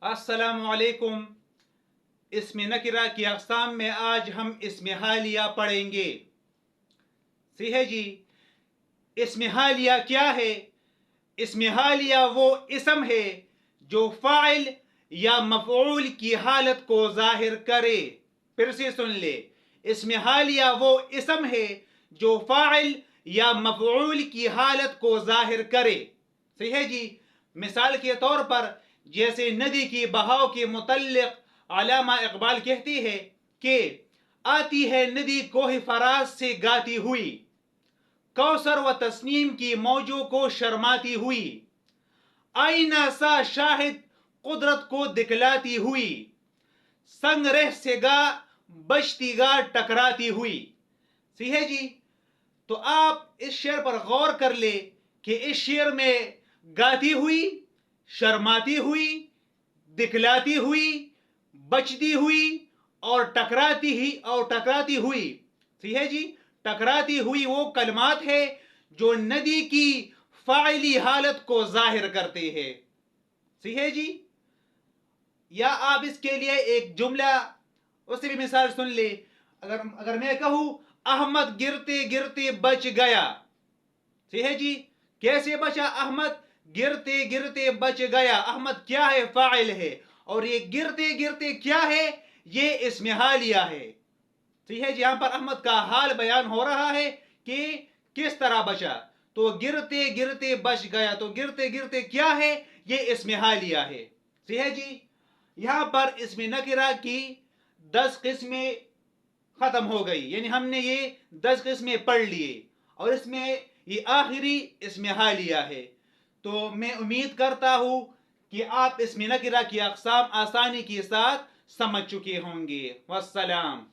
अस्सलाम वालेकुम। इसमें नकिरा की अक़साम में आज हम इसमें हालिया पढ़ेंगे। सही है जी। इसमें हालिया क्या है? इसमें हालिया वो इसम है जो फ़ाइल या मफ़ऊल की हालत को ज़ाहिर करे। फिर से सुन ले, इसमें हालिया वो इसम है जो फ़ाइल या मफ़ऊल की हालत को ज़ाहिर करे। सही है जी। मिसाल के तौर पर जैसे नदी की बहाव के मुतल्लिक़ अल्लामा इक़बाल कहती है कि आती है नदी कोह फराज से गाती हुई, कौसर व तस्नीम की मौजों को शर्माती हुई, आईना सा शाहिद कुदरत को दिखलाती हुई, संग रह से गा बचती गा टकराती हुई। सही है जी। तो आप इस शेर पर गौर कर ले कि इस शेर में गाती हुई, शर्माती हुई, दिखलाती हुई, बचती हुई और टकराती हुई। सही है जी। टकराती हुई वो कलमात है जो नदी की फ़ाइली हालत को जाहिर करते हैं। सही है जी। या आप इसके लिए एक जुमला, उससे भी मिसाल सुन ले। अगर मैं कहूं अहमद गिरते गिरते बच गया। सही है जी। कैसे बचा अहमद? गिरते गिरते बच गया। अहमद क्या है? फाइल है। और ये गिरते गिरते क्या है? ये इसमें हालिया है। सही है जी। यहां पर अहमद का हाल बयान हो रहा है कि किस तरह बचा। तो गिरते गिरते बच गया, तो गिरते गिरते क्या है? ये इसमें हालिया है। सही है जी। यहां पर इसमें नकिरा की 10 किस्में खत्म हो गई, यानी हमने ये 10 किस्में पढ़ लिए और इसमें ये आखिरी इसमें हालिया है। तो मैं उम्मीद करता हूं कि आप इसमें नकिरा की अक़साम आसानी के साथ समझ चुके होंगे। वस्सलाम।